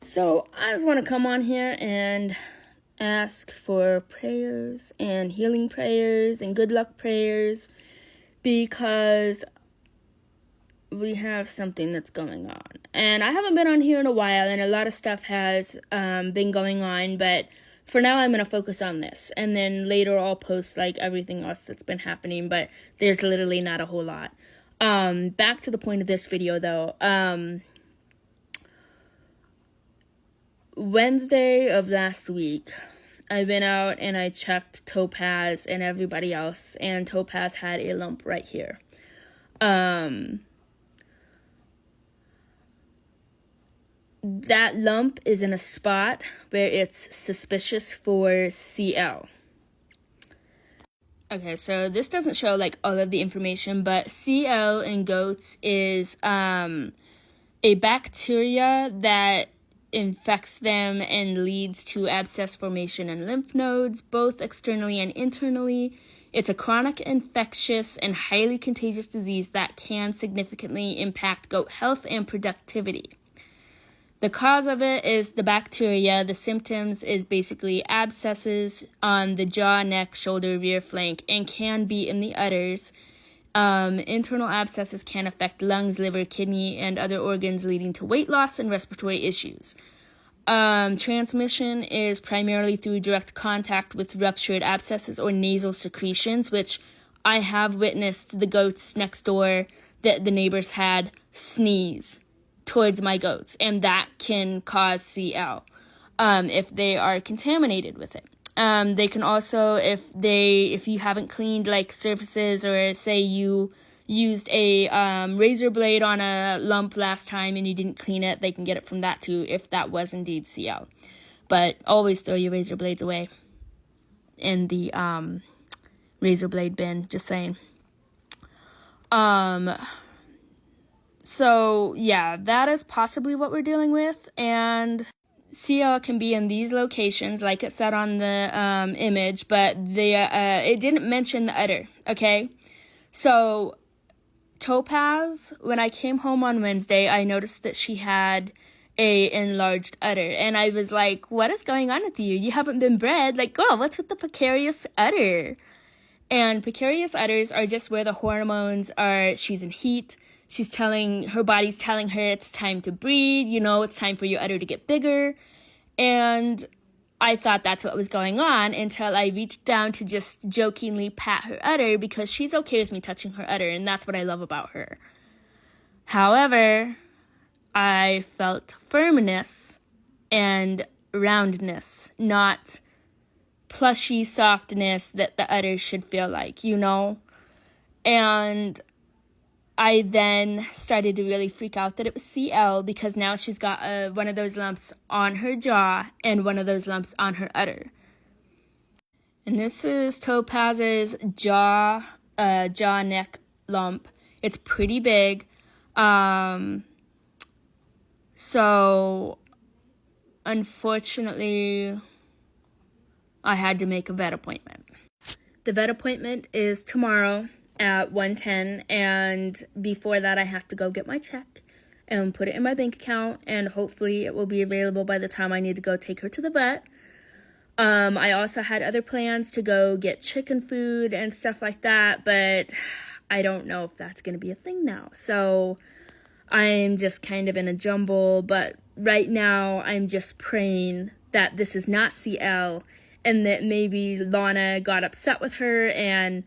So I just want to come on here and ask for prayers and healing prayers and good luck prayers because we have something that's going on. And I haven't been on here in a while and a lot of stuff has been going on, but for now I'm going to focus on this. And then later I'll post like everything else that's been happening, but there's literally not a whole lot. Back to the point of this video though. Wednesday of last week, I went out and I checked Topaz and everybody else, and Topaz had a lump right here. That lump is in a spot where it's suspicious for CL. Okay, so this doesn't show like all of the information, but CL in goats is a bacteria that infects them and leads to abscess formation in lymph nodes, both externally and internally. It's a chronic, infectious, and highly contagious disease that can significantly impact goat health and productivity. The cause of it is the bacteria. The symptoms is basically abscesses on the jaw, neck, shoulder, rear flank, and can be in the udders. Internal abscesses can affect lungs, liver, kidney, and other organs, leading to weight loss and respiratory issues. Transmission is primarily through direct contact with ruptured abscesses or nasal secretions, which I have witnessed the goats next door that the neighbors had sneeze towards my goats, and that can cause CL if they are contaminated with it. They can also, if you haven't cleaned like surfaces, or say you used a razor blade on a lump last time and you didn't clean it, they can get it from that too, if that was indeed CL. But always throw your razor blades away in the razor blade bin, just saying. So yeah, that is possibly what we're dealing with, and CL can be in these locations, like it said on the image, but it didn't mention the udder, okay? So Topaz, when I came home on Wednesday, I noticed that she had a enlarged udder, and I was like, what is going on with you? You haven't been bred. Like, girl, what's with the precarious udder? And precarious udders are just where the hormones are. She's in heat. Her body's telling her it's time to breed, it's time for your udder to get bigger. And I thought that's what was going on until I reached down to just jokingly pat her udder, because she's okay with me touching her udder, and that's what I love about her. However, I felt firmness and roundness, not plushy softness that the udder should feel like, And I then started to really freak out that it was CL, because now she's got one of those lumps on her jaw and one of those lumps on her udder. And this is Topaz's jaw neck lump. It's pretty big. So unfortunately, I had to make a vet appointment. The vet appointment is tomorrow at 1:10, and before that I have to go get my check and put it in my bank account, and hopefully it will be available by the time I need to go take her to the vet. I also had other plans to go get chicken food and stuff like that, but I don't know if that's going to be a thing now. So I'm just kind of in a jumble, but right now I'm just praying that this is not CL, and that maybe Lana got upset with her and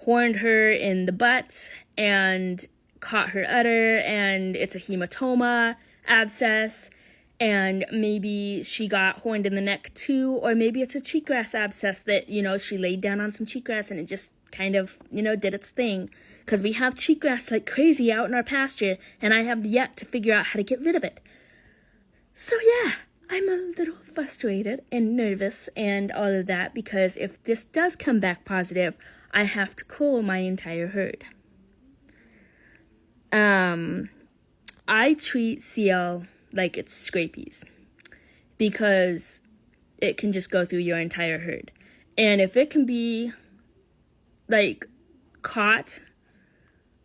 horned her in the butt and caught her udder, and it's a hematoma abscess, and maybe she got horned in the neck too, or maybe it's a cheatgrass abscess that, she laid down on some cheatgrass and it just kind of, did its thing, because we have cheatgrass like crazy out in our pasture, and I have yet to figure out how to get rid of it. So yeah, I'm a little frustrated and nervous and all of that, because if this does come back positive, I have to cull my entire herd. I treat CL like it's scabies, because it can just go through your entire herd. And if it can be like caught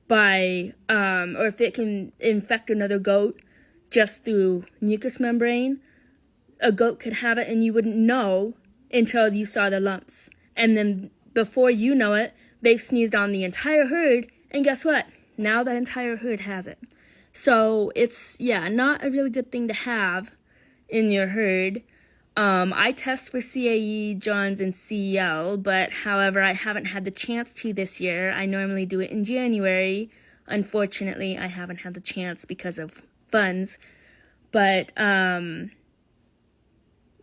by, or if it can infect another goat, just through mucous membrane. A goat could have it and you wouldn't know until you saw the lumps. And then before you know it, they've sneezed on the entire herd, and guess what? Now the entire herd has it. So it's, yeah, not a really good thing to have in your herd. I test for CAE, Johns, and CL, but however, I haven't had the chance to this year. I normally do it in January. Unfortunately, I haven't had the chance because of funds. But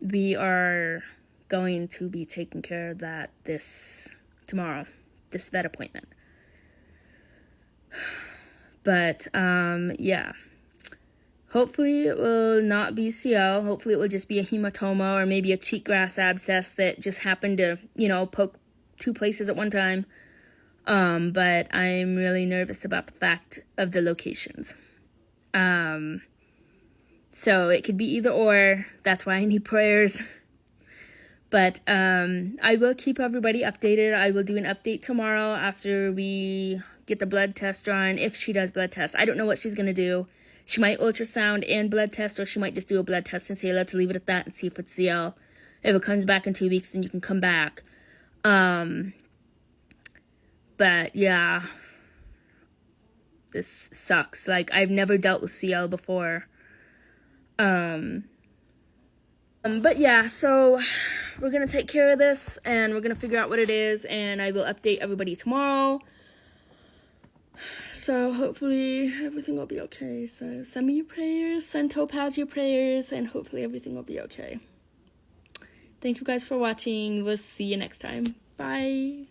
we are going to be taking care of that tomorrow, this vet appointment. But yeah. Hopefully it will not be CL. Hopefully it will just be a hematoma or maybe a cheatgrass abscess that just happened to, poke 2 places at one time. But I'm really nervous about the fact of the locations. So it could be either or. That's why I need prayers. But I will keep everybody updated. I will do an update tomorrow after we get the blood test drawn, if she does blood tests. I don't know what she's going to do. She might ultrasound and blood test, or she might just do a blood test and say, let's leave it at that and see if it's CL. If it comes back in 2 weeks, then you can come back. But yeah, this sucks. Like, I've never dealt with CL before. But yeah, so we're going to take care of this, and we're going to figure out what it is, and I will update everybody tomorrow. So hopefully everything will be okay. So send me your prayers, send Topaz your prayers, and hopefully everything will be okay. Thank you guys for watching. We'll see you next time. Bye.